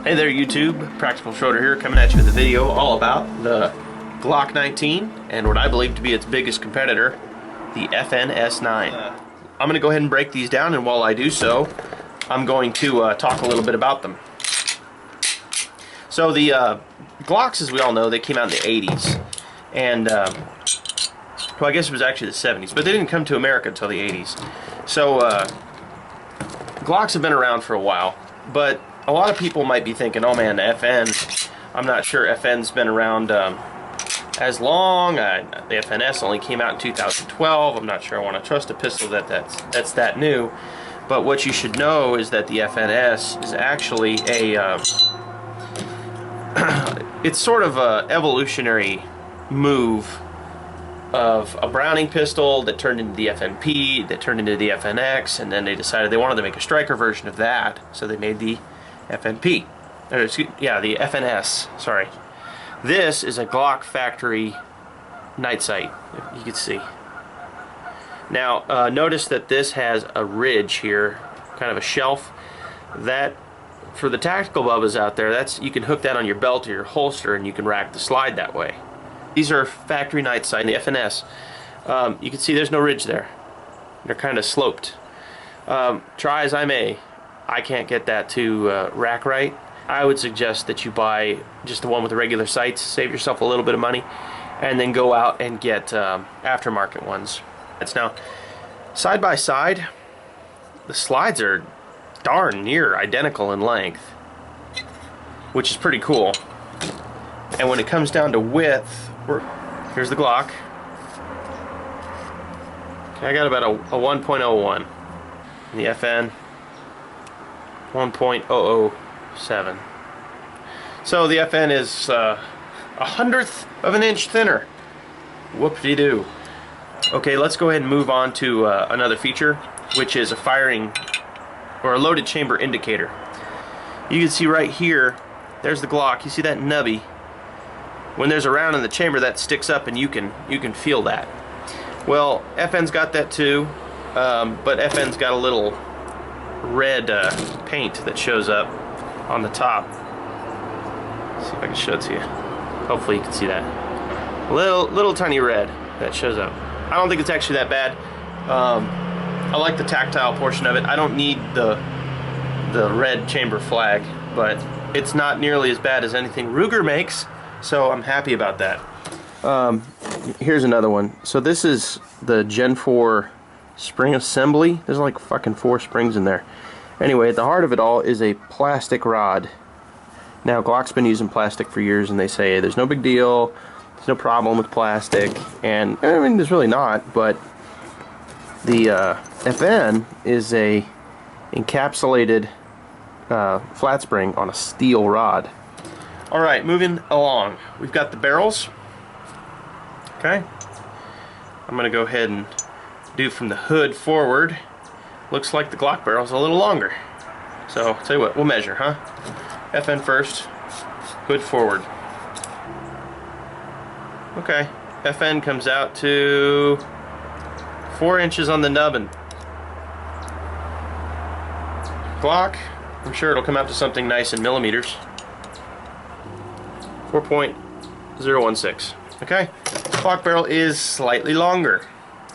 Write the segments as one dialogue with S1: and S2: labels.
S1: Hey there YouTube, Practical Schroeder here, coming at you with a video all about the Glock 19 and what I believe to be its biggest competitor, the FNS9. I'm going to go ahead and break these down, and while I do so, I'm going to talk a little bit about them. So the Glocks, as we all know, they came out in the 80s, and well, I guess it was actually the 70s, but they didn't come to America until the 80s. So Glocks have been around for a while, but a lot of people might be thinking, oh man, FN, I'm not sure FN's been around as long. The FNS only came out in 2012. I'm not sure I want to trust a pistol that's that new. But what you should know is that the FNS is actually a, it's sort of a evolutionary move of a Browning pistol that turned into the FNP, that turned into the FNX, and then they decided they wanted to make a striker version of that, so they made the FNP, or excuse, yeah, the FNS, sorry. This is a Glock factory night sight, if you can see. Now, notice that this has a ridge here, kind of a shelf. That, for the tactical bubbas out there, that's, you can hook that on your belt or your holster and you can rack the slide that way. These are factory night sight, the FNS. You can see there's no ridge there. They're kind of sloped. Try as I may, I can't get that to rack right. I would suggest that you buy just the one with the regular sights, save yourself a little bit of money, and then go out and get aftermarket ones. It's now side by side, the slides are darn near identical in length, which is pretty cool. And when it comes down to width, here's the Glock. Okay, I got about a 1.01. The FN 1.007. So the FN is a 100th of an inch thinner. Whoop-de-doo. Okay, let's go ahead and move on to another feature, which is a firing or a loaded chamber indicator. You can see right here, there's the Glock. You see that nubby? When there's a round in the chamber, that sticks up, and you can feel that. Well, FN's got that too, but FN's got a little red paint that shows up on the top. Let's see if I can show it to you. Hopefully you can see that. Little tiny red that shows up. I don't think it's actually that bad. I like the tactile portion of it. I don't need the red chamber flag, but it's not nearly as bad as anything Ruger makes, so I'm happy about that. Here's another one. So this is the Gen 4 spring assembly. There's like fucking 4 springs in there. Anyway, at the heart of it all is a plastic rod. Now, Glock's been using plastic for years, and they say there's no big deal, there's no problem with plastic, and I mean there's really not, but the FN is a encapsulated flat spring on a steel rod. Alright, moving along. We've got the barrels. Okay. I'm going to go ahead and do from the hood forward. Looks like the Glock barrel's a little longer. So, I'll tell you what, we'll measure, huh? FN first, hood forward. Okay, FN comes out to 4 inches on the nubbin. Glock, I'm sure it'll come out to something nice in millimeters. 4.016. Okay, Glock barrel is slightly longer.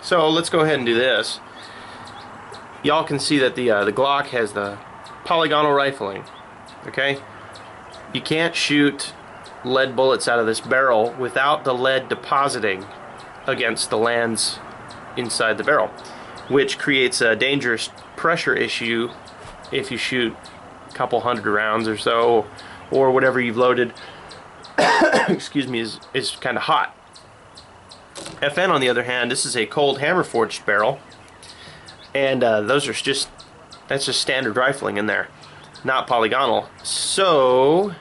S1: So let's go ahead and do this. Y'all can see that the Glock has the polygonal rifling. Okay, you can't shoot lead bullets out of this barrel without the lead depositing against the lands inside the barrel, which creates a dangerous pressure issue if you shoot a couple hundred rounds or so, or whatever you've loaded excuse me, is kind of hot. FN, on the other hand, this is a cold hammer forged barrel, and those are that's just standard rifling in there, not polygonal, so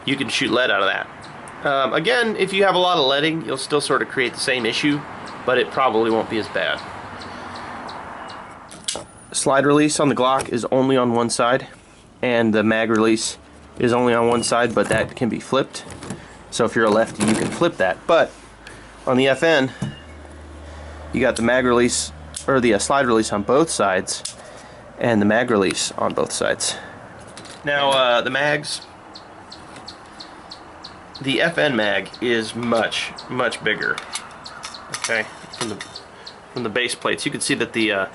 S1: you can shoot lead out of that. Again, if you have a lot of leading, you'll still sort of create the same issue, but it probably won't be as bad. Slide release on the Glock is only on one side, and the mag release is only on one side, but that can be flipped. So if you're a lefty, you can flip that. But on the FN, you got the mag release, or the slide release on both sides, and the mag release on both sides. Now the mags, the FN mag is much bigger. Okay, from the base plates, you can see that the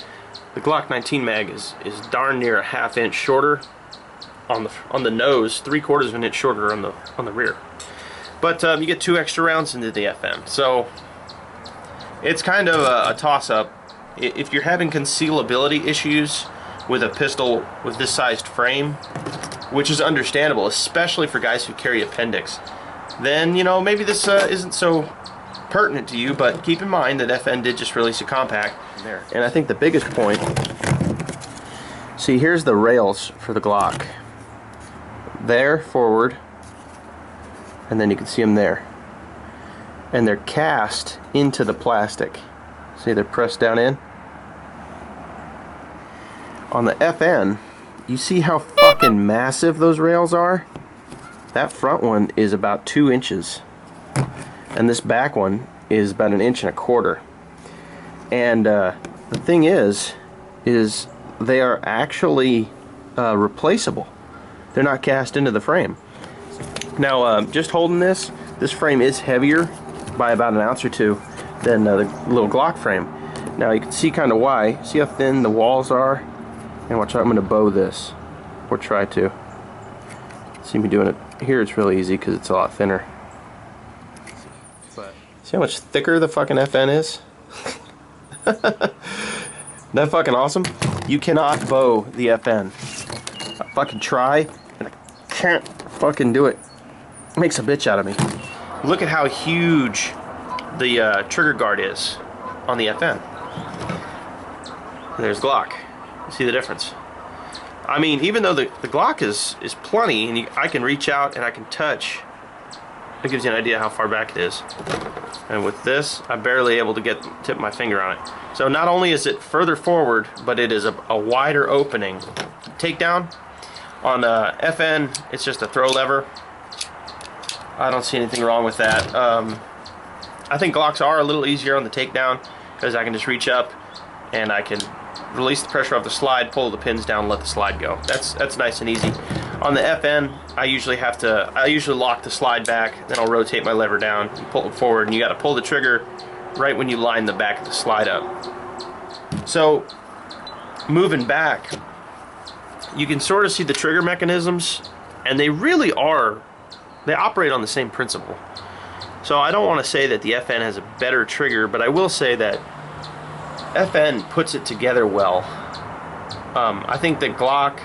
S1: Glock 19 mag is darn near a ½ inch shorter on the nose, 3/4 of an inch shorter on the rear. But you get 2 extra rounds into the FM, so it's kind of a toss-up. If you're having concealability issues with a pistol with this sized frame, which is understandable, especially for guys who carry appendix, then you know maybe this isn't so pertinent to you. But keep in mind that FN did just release a compact there. And I think the biggest point, see, here's the rails for the Glock. There, forward, and then you can see them there. And they're cast into the plastic. See, they're pressed down in. On the FN, you see how fucking massive those rails are? That front one is about 2 inches. And this back one is about 1.25 inches. And the thing is they are actually replaceable. They're not cast into the frame. Now, just holding this frame is heavier by about 1 ounce or 2 than the little Glock frame. Now you can see kind of why. See how thin the walls are? And watch out, I'm going to bow this, or try to. See me doing it here, it's really easy because it's a lot thinner. See how much thicker the fucking FN is? That fucking awesome? You cannot bow the FN. I fucking try, and I can't fucking do it. It makes a bitch out of me. Look at how huge the trigger guard is on the FN. There's Glock. See the difference? I mean, even though the Glock is plenty, and I can reach out and I can touch, it gives you an idea how far back it is. And with this, I'm barely able to tip my finger on it. So not only is it further forward, but it is a wider opening. Takedown on FN, it's just a throw lever. I don't see anything wrong with that. I think Glocks are a little easier on the takedown because I can just reach up and I can release the pressure off the slide, pull the pins down, and let the slide go. That's nice and easy. On the FN, I usually lock the slide back, then I'll rotate my lever down and pull it forward, and you got to pull the trigger right when you line the back of the slide up. So moving back, you can sort of see the trigger mechanisms, and they really operate on the same principle. So I don't want to say that the FN has a better trigger, but I will say that FN puts it together well. I think that Glock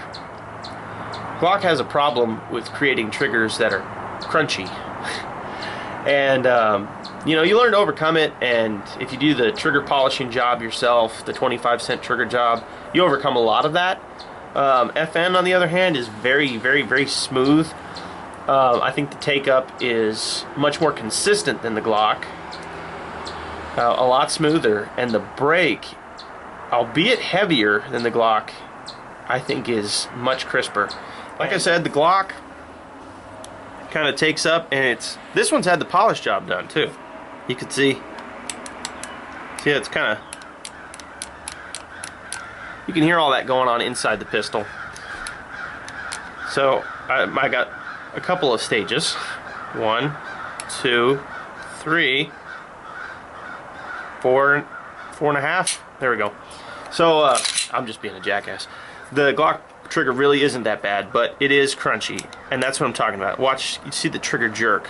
S1: has a problem with creating triggers that are crunchy. And you know, you learn to overcome it, and if you do the trigger polishing job yourself, the 25-cent trigger job, you overcome a lot of that. FN, on the other hand, is very smooth. I think the take-up is much more consistent than the Glock. A lot smoother, and the brake, albeit heavier than the Glock, I think is much crisper. Like I said, the Glock kind of takes up, and this one's had the polish job done too. You can see it's kind of, you can hear all that going on inside the pistol. So I got a couple of stages. 1, 2, 3, 4, 4.5. There we go. So I'm just being a jackass. The Glock trigger really isn't that bad, but it is crunchy, and that's what I'm talking about. Watch, you see the trigger jerk.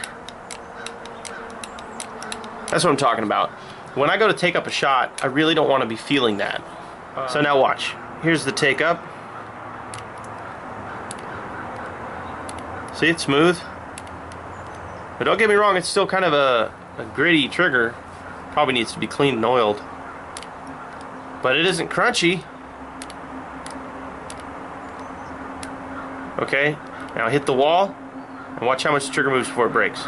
S1: That's what I'm talking about. When I go to take up a shot, I really don't want to be feeling that. So now watch. Here's the take up. See, it's smooth. But don't get me wrong, it's still kind of a gritty trigger. Probably needs to be cleaned and oiled. But it isn't crunchy. Okay, now hit the wall and watch how much the trigger moves before it breaks.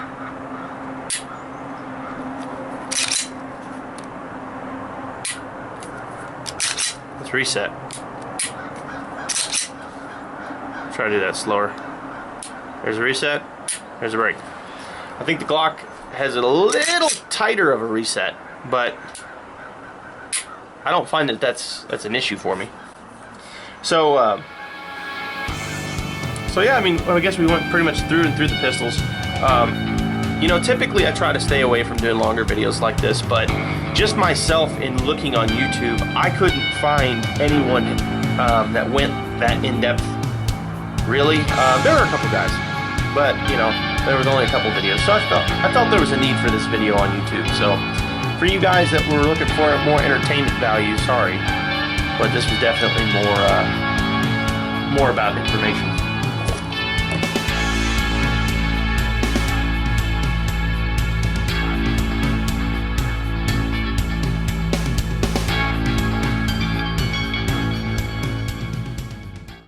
S1: Let's reset. Try to do that slower. There's a reset, there's a break. I think the Glock has a little tighter of a reset, but I don't find that that's an issue for me. So So yeah, I mean, well, I guess we went pretty much through and through the pistols. You know, typically I try to stay away from doing longer videos like this, but just myself in looking on YouTube, I couldn't find anyone that went that in-depth. Really, there were a couple guys, but you know, there was only a couple videos. So I felt there was a need for this video on YouTube. So for you guys that were looking for more entertainment value, sorry, but this was definitely more about information.